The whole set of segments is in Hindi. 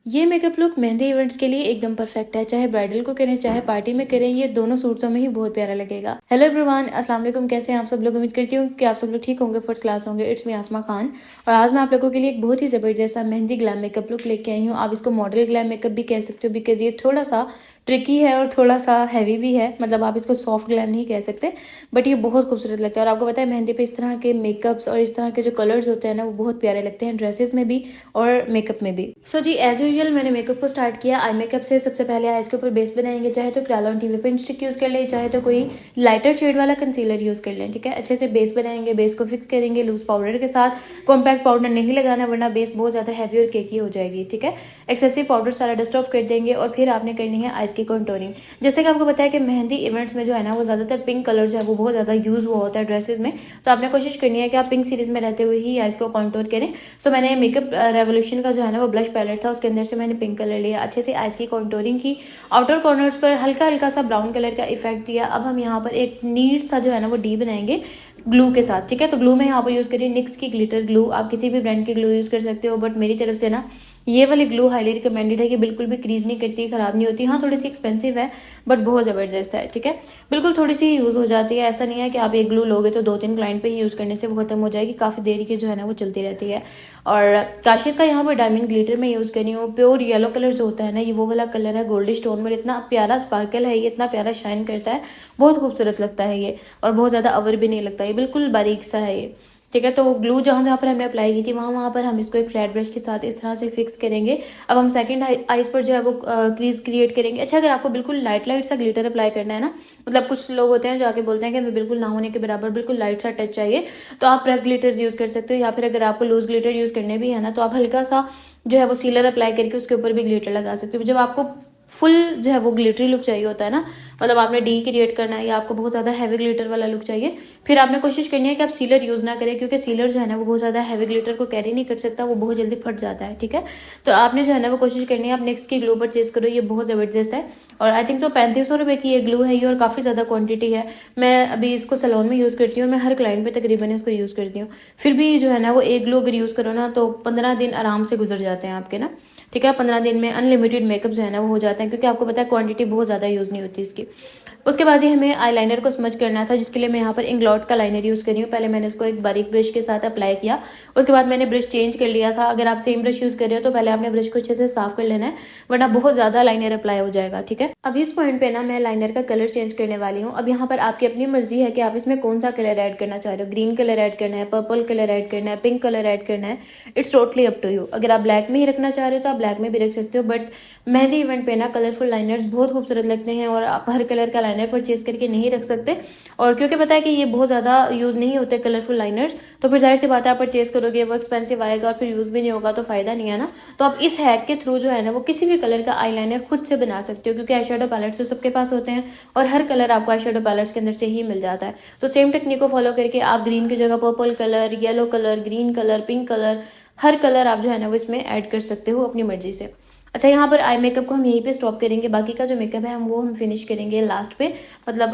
ये मेकअप लुक मेहंदी इवेंट्स के लिए एकदम परफेक्ट है, चाहे ब्राइडल को करें चाहे पार्टी में करें, ये दोनों सूरतों में ही बहुत प्यारा लगेगा। हेलो एवरीवन, अस्सलाम वालेकुम। कैसे हैं आप सब लोग? उम्मीद करती हूँ कि आप सब लोग ठीक होंगे, फर्स्ट क्लास होंगे। इट्स मी आसमा खान और आज मैं आप लोगों के लिए एक बहुत ही जबरदस्त सा मेहंदी ग्लैम मेकअप लुक लेके आई हूँ। आप इसको मॉडल ग्लैम मेकअप भी कह सकते हो बिकॉज ये थोड़ा सा ट्रिकी है और थोड़ा सा हैवी भी है। मतलब आप इसको सॉफ्ट ग्लैम नहीं कह सकते, बट ये बहुत खूबसूरत लगता है। और आपको पता है मेहंदी पे इस तरह के मेकअप्स और इस तरह के जो कलर्स होते हैं ना, वो बहुत प्यारे लगते हैं ड्रेसेस में भी और मेकअप में भी। सो जी, एज यूजुअल मैंने मेकअप को स्टार्ट किया आई मेकअप से। सबसे पहले आईज के ऊपर बेस बनाएंगे, चाहे तो Krylon T whipping stick use कर ले, चाहे तो कोई लाइटर शेड वाला कंसीलर यूज कर लें। ठीक है, अच्छे से बेस बनाएंगे, बेस को फिक्स करेंगे लूज पाउडर के साथ। कॉम्पैक्ट पाउडर नहीं लगाना वरना बेस बहुत ज्यादा हैवी और केकी हो जाएगी। ठीक है, एक्सेसिव पाउडर सारा डस्ट ऑफ कर देंगे और फिर आपने करनी है आईज की कंटूरिंग। जैसे कि आपको पता है कि मेहंदी इवेंट्स में जो है ना, वो ज्यादातर पिंक कलर जो है वो बहुत ज्यादा यूज हुआ होता है ड्रेसेस में। तो आपने कोशिश करनी है कि आप पिंक सीरीज में रहते हुए ही आईज को कॉन्टूर करें। सो मैंने मेकअप रेवोल्यूशन का जो है ना वो ब्लश पैलेट था, उसके अंदर से मैंने पिंक कलर लिया, अच्छे से आईज की कॉन्टूरिंग की, आउटर कॉर्नर्स पर हल्का हल्का सा ब्राउन कलर का इफेक्ट दिया। अब हम यहाँ पर एक नीट सा जो है ना वो डी बनाएंगे ग्लू के साथ। ठीक है, तो ग्लू में यहाँ पर यूज करिए निक्स की ग्लिटर ग्लू। आप किसी भी ब्रांड की ग्लू यूज कर सकते हो, बट मेरी तरफ से ना ये वाली ग्लू हाईली रिकमेंडेड है कि बिल्कुल भी क्रीज नहीं करती, खराब नहीं होती। हाँ, थोड़ी सी एक्सपेंसिव है बट बहुत ज़बरदस्त है। ठीक है, बिल्कुल थोड़ी सी यूज़ हो जाती है। ऐसा नहीं है कि आप एक ग्लू लोगे तो 2-3 क्लाइंट पे ही यूज़ करने से वो खत्म हो जाएगी, काफ़ी देर की जो है ना वो चलती रहती है। और काशिश का यहाँ पर डायमंड ग्लिटर में यूज़ करी हूँ। प्योर येलो कलर जो होता है ना, ये वो वाला कलर है गोल्डी स्टोन में। इतना प्यारा स्पार्कल है ये, इतना प्यारा शाइन करता है, बहुत खूबसूरत लगता है ये। और बहुत ज़्यादा अवर भी नहीं लगता, ये बिल्कुल बारीक सा है ये। ठीक है, तो ग्लू जहाँ जहाँ पर हमने अप्लाई की थी वहाँ पर हम इसको एक फ्लैट ब्रश के साथ इस तरह से फिक्स करेंगे। अब हम सेकंड आईज पर जो है वो क्रीज क्रिएट करेंगे। अच्छा, अगर आपको बिल्कुल लाइट लाइट सा ग्लिटर अप्लाई करना है ना, मतलब कुछ लोग होते हैं जो आके बोलते हैं कि हमें बिल्कुल ना होने के बराबर बिल्कुल लाइट सा टच चाहिए, तो आप प्रेस ग्लिटर्स यूज कर सकते हो। या फिर अगर आपको लूज ग्लिटर यूज करने भी है ना, तो आप हल्का सा जो है वो सीलर अप्लाई करके उसके ऊपर भी ग्लिटर लगा सकते हो। जब आपको फुल जो है वो ग्लिटरी लुक चाहिए होता है ना, मतलब आपने डी क्रिएट करना है या आपको बहुत ज़्यादा हैवी ग्लिटर वाला लुक चाहिए, फिर आपने कोशिश करनी है कि आप सीलर यूज़ ना करें, क्योंकि सीलर जो है ना वो बहुत ज़्यादा हैवी ग्लिटर को कैरी नहीं कर सकता, वो बहुत जल्दी फट जाता है। ठीक है, तो आपने जो है ना वो कोशिश करनी है आप नेक्स्ट की ग्लू परचेज करो, ये बहुत ज़बरदस्त है। और आई थिंक सो 3500 रुपये की ये ग्लू है ये, और काफ़ी ज़्यादा क्वांटिटी है। मैं अभी इसको सैलून में यूज़ करती हूँ और मैं हर क्लाइंट पे तकरीबन इसको यूज़ करती हूँ। फिर भी जो है ना वो एक ग्लू अगर यूज़ करो ना तो 15 दिन आराम से गुजर जाते हैं आपके ना। ठीक है, 15 दिन में अनलिमिटेड मेकअप जो है ना वो हो जाता है, क्योंकि आपको पता है क्वांटिटी बहुत ज़्यादा यूज़ नहीं होती इसकी। उसके बाद ही हमें आईलाइनर को स्मज करना था, जिसके लिए मैं यहाँ पर इंग्लॉट का लाइनर यूज़ कर रही हूँ। पहले मैंने इसको एक बारीक ब्रश के साथ अप्लाई किया, उसके बाद मैंने ब्रश चेंज कर लिया था। अगर आप सेम ब्रश यूज़ कर रहे हो तो पहले आपने ब्रश को अच्छे से साफ कर लेना है, वरना बहुत ज़्यादा लाइनर अप्लाई हो जाएगा। ठीक है, अब इस पॉइंट पे ना मैं लाइनर का कलर चेंज करने वाली हूँ। अब यहाँ पर आपकी अपनी मर्जी है कि आप इसमें कौन सा कलर ऐड करना चाह रहे हो। ग्रीन कलर ऐड करना है, पर्पल कलर ऐड करना है, पिंक कलर ऐड करना है, it's totally up to you. अगर आप ब्लैक में ही रखना चाह रहे हो तो आप ब्लैक में भी रख सकते हो, बट मेहंदी इवेंट पे ना कलरफुल लाइनर्स बहुत खूबसूरत लगते हैं और आप हर कलर का लाइनर परचेज करके नहीं रख सकते। और क्योंकि पता है कि ये बहुत ज़्यादा यूज़ नहीं होते कलरफुल लाइनर्स, तो फिर जाहिर सी बात है आप परचेज करोगे वो एक्सपेंसिव आएगा और फिर यूज़ भी नहीं होगा, तो फ़ायदा नहीं है ना। तो आप इस हैक के थ्रू जो है ना वो किसी भी कलर का आईलाइनर खुद से बना सकते हो, क्योंकि आई शेडो पैलेट्स तो सबके पास होते हैं और हर कलर आपको आई शेडो पैलेट्स के अंदर से ही मिल जाता है। तो सेम टेक्निक को फॉलो करके आप ग्रीन की जगह purple colour, yellow colour, green colour, pink colour, हर कलर आप जो है ना वो इसमें ऐड कर सकते हो अपनी मर्जी से। अच्छा, यहाँ पर आई मेकअप को हम यहीं पे स्टॉप करेंगे, बाकी का जो मेकअप है हम फिनिश करेंगे लास्ट पे, मतलब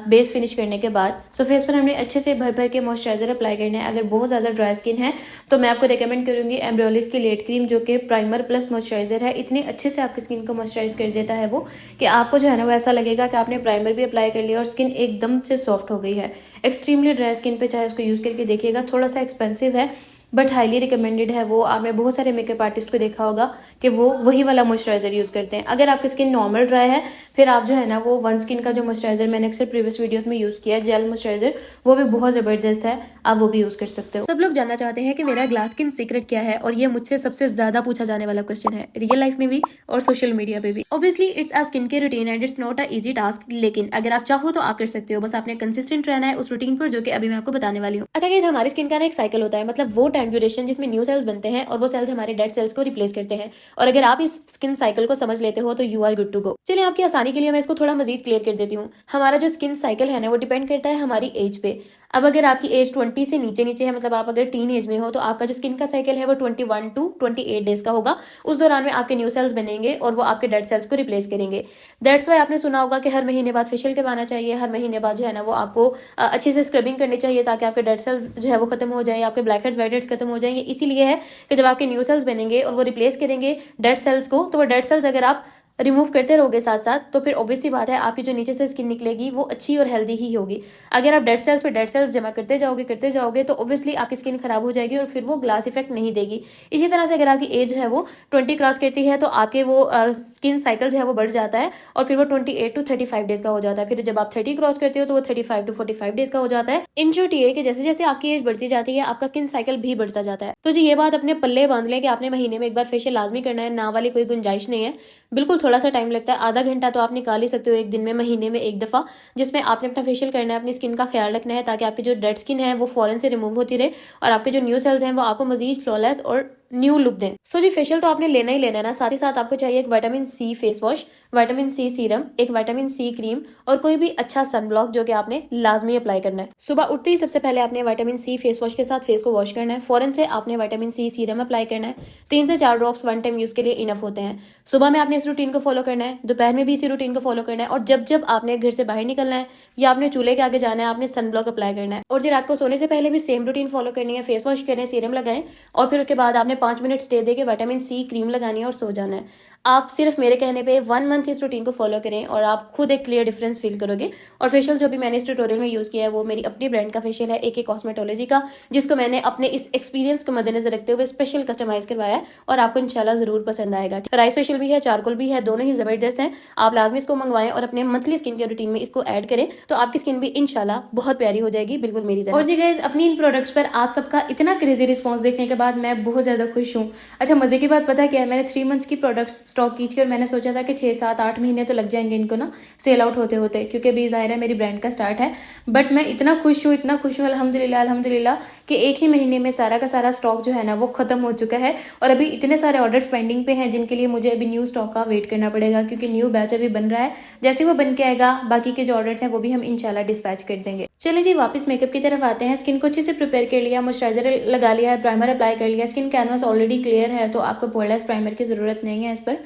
बेस फिनिश करने के बाद। सो फेस पर हमने अच्छे से भर भर के मॉइस्चराइजर अप्लाई करना है। अगर बहुत ज़्यादा ड्राई स्किन है तो मैं आपको रिकमेंड करूँगी एम्ब्रोलिस की लेट क्रीम, जो कि प्राइमर प्लस मॉइस्चराइजर है। इतने अच्छे से आपकी स्किन को मॉइस्चराइज कर देता है वो कि आपको जो है ना वो ऐसा लगेगा कि आपने प्राइमर भी अप्लाई कर लिया और स्किन एकदम से सॉफ्ट हो गई है। एक्सट्रीमली ड्राई स्किन पे चाहे उसको यूज़ करके देखिएगा, थोड़ा सा एक्सपेंसिव है बट हाईली रिकमेंडेड है वो। आपने बहुत सारे मेकअप आर्टिस्ट को देखा होगा कि वो वही वाला मॉइस्चराइजर यूज़ करते हैं। अगर आपकी स्किन नॉर्मल ड्राई है फिर आप जो है ना वो वन स्किन का जो मॉइस्चराइजर मैंने अक्सर प्रीवियस वीडियोस में यूज़ किया है, जेल मॉइस्चराइजर, वो भी बहुत ज़बरदस्त है, आप वो भी यूज़ कर सकते हो। सब लोग जानना चाहते हैं कि मेरा ग्लास स्किन सीक्रेट क्या है, और ये मुझसे सबसे ज़्यादा पूछा जाने वाला क्वेश्चन है, रियल लाइफ में भी और सोशल मीडिया पे भी। Obviously it's a skin care routine and it's not a easy task, लेकिन अगर आप चाहो तो आप कर सकते हो। बस आपने कंसिस्टेंट रहना है उस रूटीन पर, जो कि अभी मैं आपको बताने वाली हूँ। अच्छा, हमारी स्किन का ना एक साइकिल होता है, मतलब वो टाइम ड्यूरेशन जिसमें न्यू सेल्स बनते हैं और वो सेल्स हमारे डेड सेल्स को रिप्लेस करते हैं। और अगर आप इस स्किन साइकिल को समझ लेते हो तो you are good to go. चलिए, आपकी आसानी के लिए मैं इसको थोड़ा मजीद क्लियर कर देती हूँ। हमारा जो स्किन साइकिल है ना वो डिपेंड करता है हमारी एज पे। अब अगर आपकी एज 20 से नीचे नीचे है, मतलब आप अगर टीन एज में हो, तो आपका जो स्किन का साइकिल है वो 21 to 28 डेज का होगा। उस दौरान में आपके न्यू सेल्स बनेंगे और वो आपके डेड सेल्स को रिप्लेस करेंगे। दैट्स वाई आपने सुना होगा कि हर महीने बाद फेशियल करवाना चाहिए, हर महीने बाद जो है ना वो आपको अच्छे से स्क्रबिंग करनी चाहिए, ताकि आपके डेड सेल्स जो है वो खत्म हो जाए, आपके ब्लैक हेड्स व्हाइट हेड्स खत्म हो जाए। ये इसीलिए है कि जब आपके न्यू सेल्स बनेंगे और वो रिप्लेस करेंगे डेड सेल्स को, तो वो डेड सेल्स अगर आप रिमूव करते रहोगे साथ साथ, तो फिर ऑब्वियसली बात है आपकी जो नीचे से स्किन निकलेगी वो अच्छी और हेल्दी ही होगी। अगर आप डेड सेल्स पे डेड सेल्स जमा करते जाओगे तो ऑब्वियसली आपकी स्किन खराब हो जाएगी और फिर वो ग्लास इफेक्ट नहीं देगी। इसी तरह से अगर आपकी एज जो है वो 20 क्रॉस करती है तो आपके वो स्किन साइकिल जो है वो बढ़ जाता है और फिर वो 28 to 35 डेज का हो जाता है। फिर जब आप 30 क्रॉस करते हो तो वो 35 to 45 डेज का हो जाता है। इन शॉर्ट ये है कि जैसे जैसे आपकी एज बढ़ती जाती है आपका स्किन साइकिल भी बढ़ता जाता है। तो जी ये बात अपने पल्ले बांध लें कि आपने महीने में एक बार फेशियल लाजमी करना है, ना वाली कोई गुंजाइश नहीं है। बिल्कुल थोड़ा सा टाइम लगता है, आधा घंटा तो आप निकाल ही सकते हो एक दिन में, महीने में एक दफा, जिसमें आपने अपना फेशियल करना है, अपनी स्किन का ख्याल रखना है ताकि आपकी जो डेड स्किन है वो फौरन से रिमूव होती रहे और आपके जो न्यू सेल्स हैं वो आपको मजीद फ्लॉलेस और न्यू लुक दें। सो जी फेशियल तो आपने लेना ही लेना है ना, साथ ही साथ आपको चाहिए एक vitamin C face wash, vitamin C serum, एक विटामिन सी क्रीम और कोई भी अच्छा सनब्लॉक जो कि आपने लाजमी अप्लाई करना है। सुबह उठते ही सबसे पहले आपने विटामिन सी फेस वॉश के साथ फेस को वॉश करना है, फौरन से आपने विटामिन सी सीरम अप्लाई करना है। 3 से 4 ड्रॉप्स वन टाइम यूज के लिए इनफ होते हैं। सुबह में आपने इस रूटीन को फॉलो करना है, दोपहर में भी इसी रूटीन को फॉलो करना है और जब जब आपने घर से बाहर निकलना है या आपने चूल्हे के आगे जाना है आपने सनब्लॉक अप्लाई करना है। और जी रात को सोने से पहले भी सेम रूटीन फॉलो करनी है, फेस वॉश करें, सीरम लगाएं और फिर उसके बाद आपने 5 मिनट स्टे देके विटामिन सी क्रीम लगानी है और सो जाना है। आप सिर्फ मेरे कहने पे 1 मंथ इस रूटीन को फॉलो करें और आप खुद एक क्लियर डिफरेंस फील करोगे। और फेशियल जो भी मैंने इस ट्यूटोरियल में यूज किया है वो मेरी अपनी ब्रांड का फेशियल है, AK कॉस्मेटोलॉजी का, जिसको मैंने अपने इस एक्सपीरियंस को मद्देनजर रखते हुए स्पेशल कस्टमाइज करवाया है और आपको इंशाल्लाह जरूर पसंद आएगा। राइस फेशियल भी है, चारकोल भी है, दोनों ही जबरदस्त हैं। आप लाजमी इसको मंगवाएं और अपने मंथली स्किन केयर रूटीन में इसको ऐड करें तो आपकी स्किन भी इंशाल्लाह बहुत प्यारी हो जाएगी, बिल्कुल मेरी तरह। और जी गाइस, अपनी इन प्रोडक्ट्स पर आप सबका इतना क्रेजी रिस्पॉन्स देखने के बाद मैं बहुत ज्यादा खुश हूँ। अच्छा मजे की बात पता क्या है, मैंने 3 मंथ्स की प्रोडक्ट्स स्टॉक की थी और मैंने सोचा था कि 6, 7, 8 महीने तो लग जाएंगे इनको ना सेल आउट होते होते, क्योंकि अभी जाहिर है मेरी ब्रांड का स्टार्ट है। बट मैं इतना खुश हूँ अल्हम्दुलिल्लाह अल्हम्दुलिल्लाह कि एक ही महीने में सारा का सारा स्टॉक जो है ना वो खत्म हो चुका है और अभी इतने सारे ऑर्डर्स पेंडिंग पे हैं जिनके लिए मुझे अभी न्यू स्टॉक का वेट करना पड़ेगा, क्योंकि न्यू बैच अभी बन रहा है। जैसे वो बन के आएगा बाकी के जो ऑर्डर्स हैं वो भी हम इंशाल्लाह डिस्पैच कर देंगे। चलिए जी वापस मेकअप की तरफ आते हैं। स्किन को अच्छे से प्रिपेयर कर लिया, मॉइस्चराइजर लगा लिया है, प्राइमर अप्लाई कर लिया, स्किन कैनवास ऑलरेडी क्लियर है तो आपको पोरलेस प्राइमर की जरूरत नहीं है। इस पर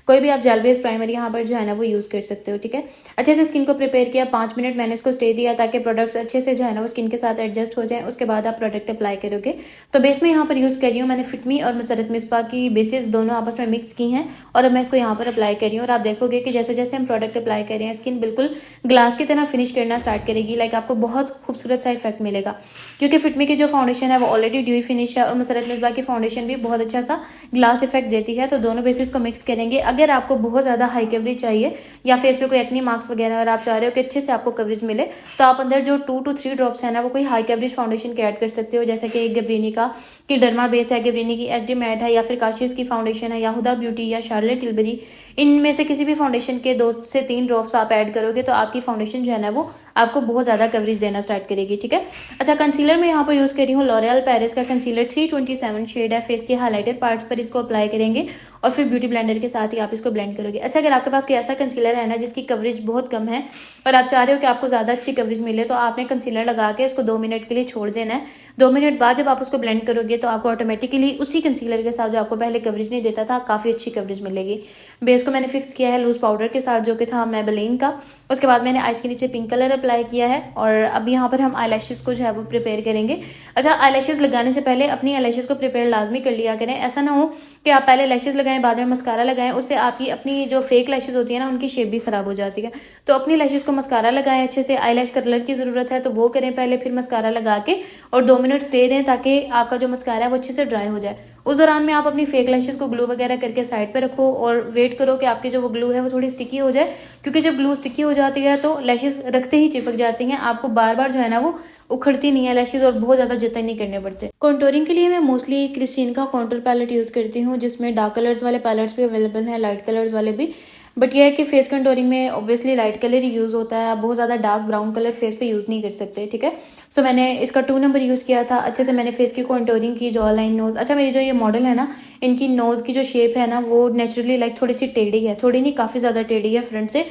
कोई भी आप जेल बेस्ड प्राइमर यहाँ पर जो है ना वो यूज कर सकते हो, ठीक है। अच्छे से स्किन को प्रिपेयर किया, 5 मिनट मैंने इसको स्टे दिया ताकि प्रोडक्ट्स अच्छे से जो है ना वो स्किन के साथ एडजस्ट हो जाए। उसके बाद आप प्रोडक्ट अप्लाई करोगे। तो बेस में यहाँ पर यूज कर रही हूँ मैंने फिटमी और मुसरत मिसबा की बेसिस दोनों आपस में मिक्स की हैं और अब मैं इसको यहाँ पर अप्लाई कर रही हूँ। और आप देखोगे कि जैसे जैसे हम प्रोडक्ट अप्लाई कर रहे हैं स्किन बिल्कुल ग्लास की तरह फिनिश करना स्टार्ट करेगी। लाइक आपको बहुत खूबसूरत सा इफेक्ट मिलेगा, क्योंकि फिटमी की जो फाउंडेशन है वो ऑलरेडी ड्यूई फिनिश है और मुसरत मिसबा की फाउंडेशन भी बहुत अच्छा सा ग्लास इफेक्ट देती है। तो दोनों बेसिस को मिक्स करेंगे। अगर आपको बहुत ज़्यादा हाई कवरेज चाहिए या फेस पे कोई एक्नी मार्क्स वगैरह और आप चाह रहे हो कि अच्छे से आपको कवरेज मिले तो आप अंदर जो 2 to 3 ड्रॉप्स है ना वो कोई हाई कवरेज फाउंडेशन के ऐड कर सकते हो, जैसे कि गब्रिनी का की डर्मा बेस है, गब्रिनी की HD मैट है या फिर काशिश की फाउंडेशन है या हुदा ब्यूटी या शार्लेट टिलबरी। इनमें से किसी भी फाउंडेशन के 2 से 3 ड्रॉप्स आप ऐड करोगे तो आपकी फाउंडेशन जो है ना वो आपको बहुत ज़्यादा कवरेज देना स्टार्ट करेगी, ठीक है। अच्छा कंसीलर में यहाँ पर यूज़ कर रही हूँ लॉरियल पेरिस का कंसीलर 327 शेड है। फेस के हाईलाइटेड पार्ट्स पर इसको अप्लाई करेंगे और फिर ब्यूटी ब्लेंडर के साथ ही आप इसको ब्लेंड करोगे। अच्छा अगर आपके पास कोई ऐसा कंसीलर है ना जिसकी कवरेज बहुत कम है और आप चाह रहे हो कि आपको ज़्यादा अच्छी कवरेज मिले तो आपने कंसीलर लगा के उसको 2 मिनट के लिए छोड़ देना है। 2 मिनट बाद जब आप उसको ब्लेंड करोगे तो आपको ऑटोमेटिकली उसी कंसीलर के साथ जो आपको पहले कवरेज नहीं देता था काफ़ी अच्छी कवरेज मिलेगी। बेस को मैंने फिक्स किया है लूज पाउडर के साथ जो कि था मेबेलिन का। उसके बाद मैंने आइस के नीचे पिंक कलर अप्लाई किया है और अब यहाँ पर हम आईलैशेस को जो है वो प्रिपेयर करेंगे। अच्छा आईलैशेस लगाने से पहले अपनी आईलैशेस को प्रिपेयर लाजमी कर लिया करें। ऐसा ना हो कि आप पहले लैशेस लगाएं बाद में मस्कारा लगाएं, उससे आपकी अपनी जो फेक लैशेस होती है ना उनकी शेप भी खराब हो जाती है। तो अपनी लैशेस को मस्कारा लगाएं अच्छे से। आईलैश कलर की जरूरत है तो वो करें पहले, फिर मस्कारा लगा के और 2 मिनट स्टे दें ताकि आपका जो मस्कारा है वो अच्छे से ड्राई हो जाए। उस दौरान में आप अपनी फेक लैशेस को ग्लू वगैरह करके साइड पे रखो और वेट करो कि आपकी जो वो ग्लू है वो थोड़ी स्टिकी हो जाए, क्योंकि जब ग्लू स्टिकी हो जाती है तो लैशेस रखते ही चिपक जाती हैं। आपको बार बार जो है ना वो उखड़ती नहीं है लैशेस और बहुत ज्यादा जतन नहीं करने पड़ते। कॉन्टोरिंग के लिए मैं मोस्टली क्रिस्टीन का कॉन्टोर पैलेट यूज करती हूँ, जिसमें डार्क कलर्स वाले पैलेट्स भी अवेलेबल हैं, लाइट कलर्स वाले भी। बट यह है कि फेस कंटोरिंग में ऑब्वियसली लाइट कलर ही यूज होता है, आप बहुत ज्यादा डार्क ब्राउन कलर फेस पे यूज नहीं कर सकते, ठीक है। सो मैंने इसका 2 नंबर यूज किया था। अच्छे से मैंने फेस की कॉन्टोरिंग की, जॉ लाइन, नोज। अच्छा मेरी जो ये मॉडल है ना इनकी नोज की जो शेप है ना वो नेचुरली लाइक थोड़ी सी टेढ़ी है, थोड़ी नहीं काफी ज्यादा टेढ़ी है फ्रंट से,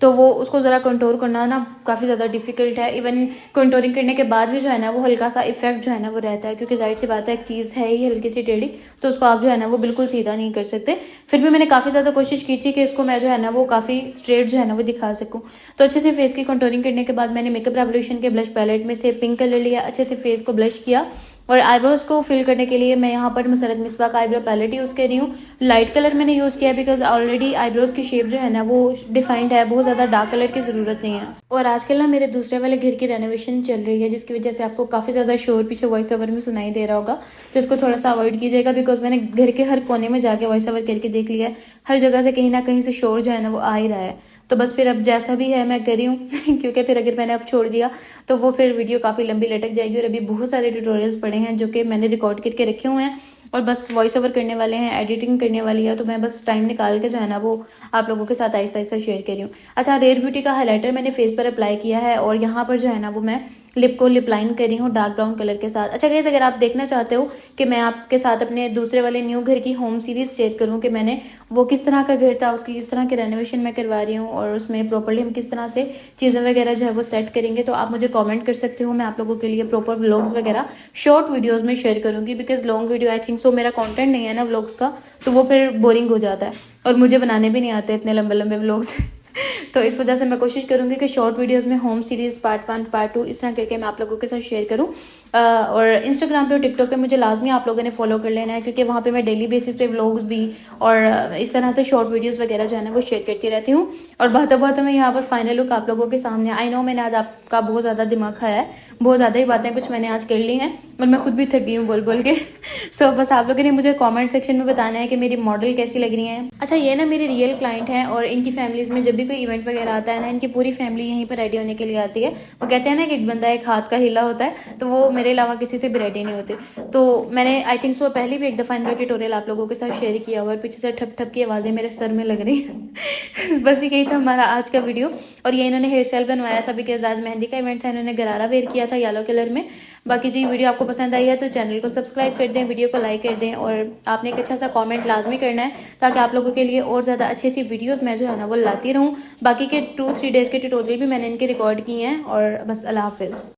तो वो उसको ज़रा कंट्रोल करना ना काफ़ी ज़्यादा डिफिकल्ट है। इवन कंट्रोलिंग करने के बाद भी जो है ना वो हल्का सा इफेक्ट जो है ना वो रहता है, क्योंकि जाहिर सी बात है एक चीज़ है ही हल्की सी टेढ़ी, तो उसको आप जो है ना वो बिल्कुल सीधा नहीं कर सकते। फिर भी मैंने काफ़ी ज़्यादा कोशिश की थी कि इसको मैं जो है ना वो काफ़ी स्ट्रेट जो है ना वो दिखा सकूँ। तो अच्छे से फेस की कंट्रोलिंग करने के बाद मैंने मेकअप रेवोल्यूशन के ब्लश पैलेट में से पिंक कलर लिया, अच्छे से फेस को ब्लश किया और आईब्रोज को फिल करने के लिए मैं यहाँ पर मसरत मिसबा का आईब्रो पैलेट यूज़ कर रही हूँ। लाइट कलर मैंने यूज़ किया बिकॉज ऑलरेडी आईब्रोज की शेप जो है ना वो डिफाइंड है, बहुत ज़्यादा डार्क कलर की ज़रूरत नहीं है। और आजकल ना मेरे दूसरे वाले घर की रेनोवेशन चल रही है, जिसकी वजह से आपको काफ़ी ज़्यादा शोर पीछे वॉइस ओवर में सुनाई दे रहा होगा, तो इसको थोड़ा सा अवॉइड कीजिएगा बिकॉज मैंने घर के हर कोने में जाके वॉइस ओवर करके देख लिया है, हर जगह से कहीं ना कहीं से शोर जो है ना वो आ ही रहा है। तो बस फिर अब जैसा भी है मैं कर रही हूँ क्योंकि फिर अगर मैंने अब छोड़ दिया तो वो फिर वीडियो काफ़ी लंबी लटक जाएगी। और अभी बहुत सारे ट्यूटोरियल्स पड़े हैं जो कि मैंने रिकॉर्ड करके रखे हुए हैं और बस वॉइस ओवर करने वाले हैं, एडिटिंग करने वाली है, तो मैं बस टाइम निकाल के जो है ना वो आप लोगों के साथ आहिस्ता आहिस्ता शेयर कर रही हूँ। अच्छा, रेयर ब्यूटी का हाइलाइटर मैंने फेस पर अप्लाई किया है और यहाँ पर जो है ना वो मैं लिप को लिप लाइन कर रही हूँ डार्क ब्राउन कलर के साथ। अच्छा गाइस, अगर आप देखना चाहते हो कि मैं आपके साथ अपने दूसरे वाले न्यू घर की होम सीरीज शेयर करूँ कि मैंने वो किस तरह का घर था, उसकी किस तरह की रेनोवेशन मैं करवा रही हूँ और उसमें प्रॉपर्ली हम किस तरह से चीज़ें वगैरह जो है वो सेट करेंगे, तो आप मुझे कमेंट कर सकते हो। मैं आप लोगों के लिए प्रॉपर व्लॉग्स वगैरह शॉर्ट वीडियोज़ में शेयर करूँगी because long video I think so मेरा कॉन्टेंट नहीं है ना व्लॉग्स का, तो वो फिर बोरिंग हो जाता है और मुझे बनाने भी नहीं आते इतने लंबे लंबे व्लॉग्स तो इस वजह से मैं कोशिश करूंगी कि शॉर्ट वीडियोस में होम सीरीज पार्ट 1 पार्ट 2 इस तरह करके मैं आप लोगों के साथ शेयर करूं। और इंस्टाग्राम पे और टिकटॉक पे मुझे लाजमी आप लोगों ने फॉलो कर लेना है क्योंकि वहाँ पे मैं डेली बेसिस पे व्लॉग्स भी और इस तरह से शॉर्ट वीडियोस वगैरह जो है ना वो शेयर करती रहती हूँ। और बातों में यहाँ पर फाइनल लुक आप लोगों के सामने। आई नो मैंने आज आपका बहुत ज़्यादा दिमाग खाया है, बहुत ज़्यादा ही बातें कुछ मैंने आज कर ली हैं और मैं खुद भी थक गई हूँ बोल बोल के सो बस आप लोगों ने मुझे कॉमेंट सेक्शन में बताना है कि मेरी मॉडल कैसी लग रही है। अच्छा, ये ना मेरी रियल क्लाइंट हैं और इनकी फैमिलीज़ में जब भी कोई इवेंट वगैरह आता है ना, इनकी पूरी फैमिली यहीं पर रेडी होने के लिए आती है। वो कहते हैं ना कि एक बंदा एक हाथ का हिला होता है, तो वो मेरे अलावा किसी से भी रेडी नहीं होते। तो मैंने आई थिंक सो पहले भी एक दफ़ा इनका ट्यूटोरियल आप लोगों के साथ शेयर किया हुआ और पीछे से ठप ठप की आवाज़ें मेरे सर में लग रही हैं बस यही था हमारा आज का वीडियो। और ये इन्होंने हेयर स्टाइल बनवाया था बिकॉज आज मेहंदी का इवेंट था, इन्होंने गरारा वेयर किया था येलो कलर में। बाकी जी वीडियो आपको पसंद आई है तो चैनल को सब्सक्राइब कर दें, वीडियो को लाइक कर दें और आपने एक अच्छा सा कमेंट लाजमी करना है ताकि आप लोगों के लिए और ज़्यादा अच्छी अच्छी वीडियोस मैं जो है ना वो लाती रहूँ। बाकी के 2-3 डेज़ के ट्यूटोरियल भी मैंने इनके रिकॉर्ड किए हैं और बस अल्लाह हाफिज़।